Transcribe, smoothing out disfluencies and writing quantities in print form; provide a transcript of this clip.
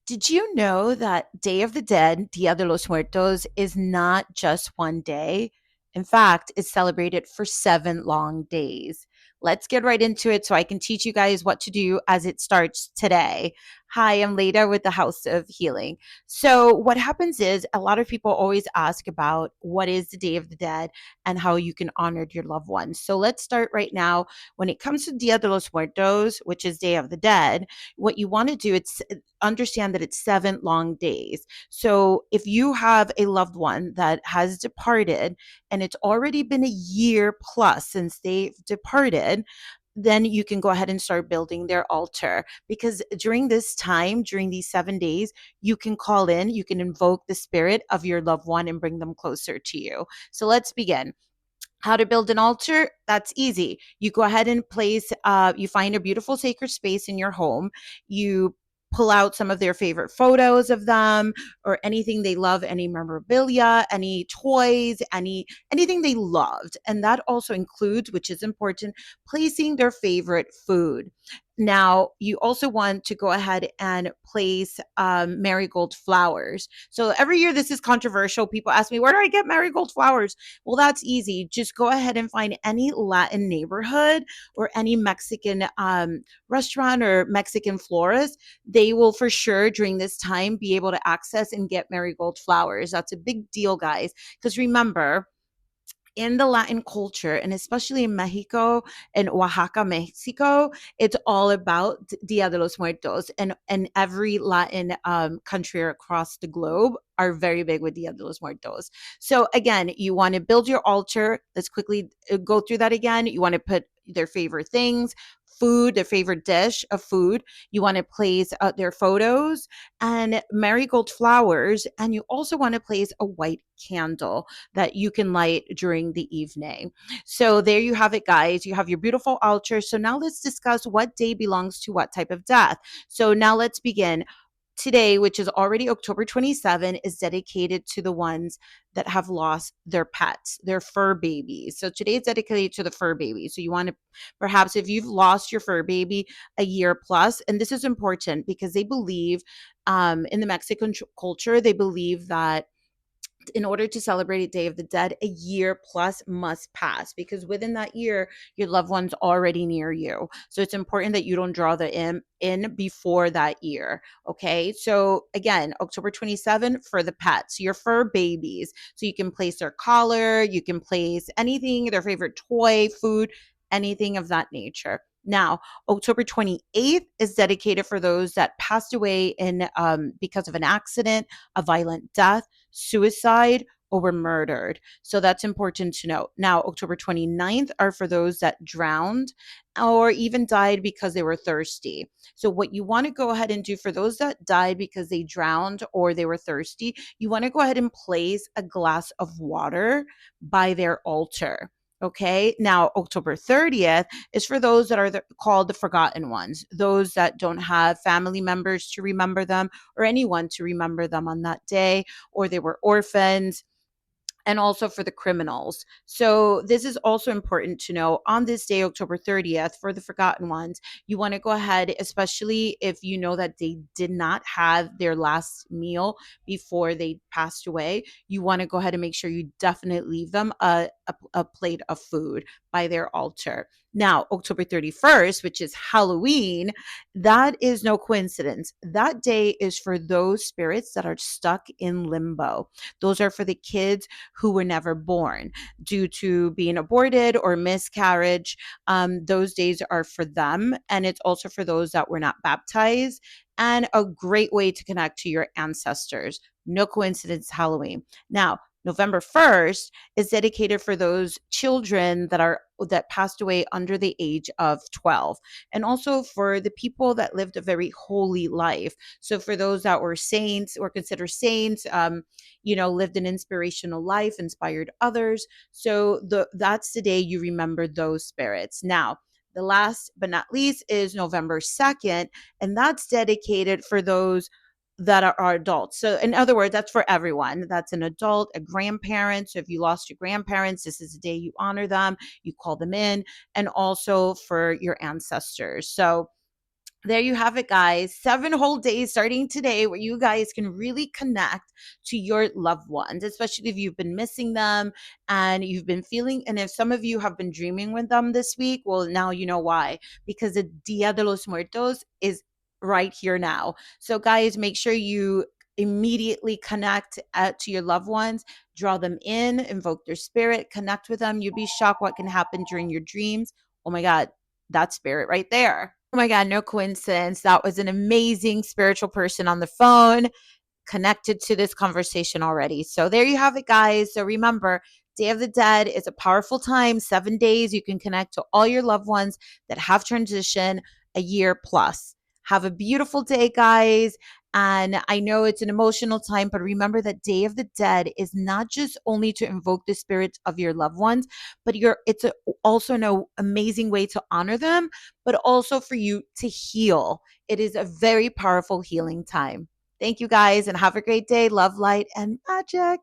Did you know that Day of the Dead, Dia de los Muertos, is not just one day? In fact, it's celebrated for 7 long days. Let's get right into it so I can teach you guys what to do as it starts today. Hi, I'm Leda with the House of Healing. So, what happens is a lot of people always ask about what is the Day of the Dead and how you can honor your loved ones. So, let's start right now. When it comes to Dia de los Muertos, which is Day of the Dead, what you want to do, it's understand that it's 7 long days. So if you have a loved one that has departed and it's already been a year plus since they've departed, then you can go ahead and start building their altar, because during this time, during these 7 days, you can call in, you can invoke the spirit of your loved one and bring them closer to you. So let's begin. How to build an altar? That's easy. You go ahead and you find a beautiful sacred space in your home. You pull out some of their favorite photos of them or anything they love, any memorabilia, any toys, anything they loved. And that also includes, which is important, placing their favorite food. Now, you also want to go ahead and place marigold flowers. So every year, this is controversial. People ask me, where do I get marigold flowers? Well, that's easy. Just go ahead and find any Latin neighborhood or any Mexican restaurant or Mexican florist. They will for sure during this time be able to access and get marigold flowers. That's a big deal, guys. Because remember, in the Latin culture, and especially in Mexico and Oaxaca, Mexico, it's all about Dia de los Muertos. And every Latin country across the globe are very big with Dia de los Muertos. So again, you want to build your altar. Let's quickly go through that again. You want to put their favorite things, food, their favorite dish of food. You want to place their photos and marigold flowers. And you also want to place a white candle that you can light during the evening. So there you have it, guys. You have your beautiful altar. So now let's discuss what day belongs to what type of death. So now let's begin. Today, which is already October 27, is dedicated to the ones that have lost their pets, their fur babies. So today is dedicated to the fur babies. So you want to, perhaps if you've lost your fur baby a year plus, and this is important because they believe in the Mexican culture, they believe that in order to celebrate a Day of the Dead, a year plus must pass, because within that year, your loved one's already near you. So it's important that you don't draw the in before that year. Okay. So again, October 27th for the pets, your fur babies. So you can place their collar, you can place anything, their favorite toy, food, anything of that nature. Now, October 28th is dedicated for those that passed away in because of an accident, a violent death, suicide, or were murdered. So that's important to note. Now, October 29th are for those that drowned or even died because they were thirsty. So, what you want to go ahead and do for those that died because they drowned or they were thirsty, you want to go ahead and place a glass of water by their altar. Okay. Now, October 30th is for those that are called the forgotten ones, those that don't have family members to remember them or anyone to remember them on that day, or they were orphans, and also for the criminals. So this is also important to know on this day, October 30th, for the forgotten ones, you want to go ahead, especially if you know that they did not have their last meal before they passed away, you want to go ahead and make sure you definitely leave them a plate of food by their altar. Now, October 31st, which is Halloween, that is no coincidence. That day is for those spirits that are stuck in limbo. Those are for the kids who were never born due to being aborted or miscarriage. Those days are for them. And it's also for those that were not baptized, and a great way to connect to your ancestors. No coincidence, Halloween. Now, November 1st is dedicated for those children that passed away under the age of 12, and also for the people that lived a very holy life. So for those that were saints or considered saints, lived an inspirational life, inspired others. So that's the day you remember those spirits. Now, the last but not least is November 2nd, and that's dedicated for those that are adults. So, in other words, that's for everyone. That's an adult, a grandparent. So, if you lost your grandparents, this is the day you honor them, you call them in, and also for your ancestors. So, There you have it, guys. 7 whole days starting today where you guys can really connect to your loved ones, especially if you've been missing them and you've been feeling. And if some of you have been dreaming with them this week, well, now you know why, because the Dia de los Muertos is right here now. So, guys, make sure you immediately connect to your loved ones, draw them in, invoke their spirit, connect with them. You'd be shocked what can happen during your dreams. Oh my God, that spirit right there. Oh my God, no coincidence. That was an amazing spiritual person on the phone connected to this conversation already. So there you have it, guys. So remember, Day of the Dead is a powerful time. 7 days, you can connect to all your loved ones that have transitioned a year plus. Have a beautiful day, guys. And I know it's an emotional time, but remember that Day of the Dead is not just only to invoke the spirits of your loved ones, but also an amazing way to honor them, but also for you to heal. It is a very powerful healing time. Thank you guys and have a great day. Love, light, and magic.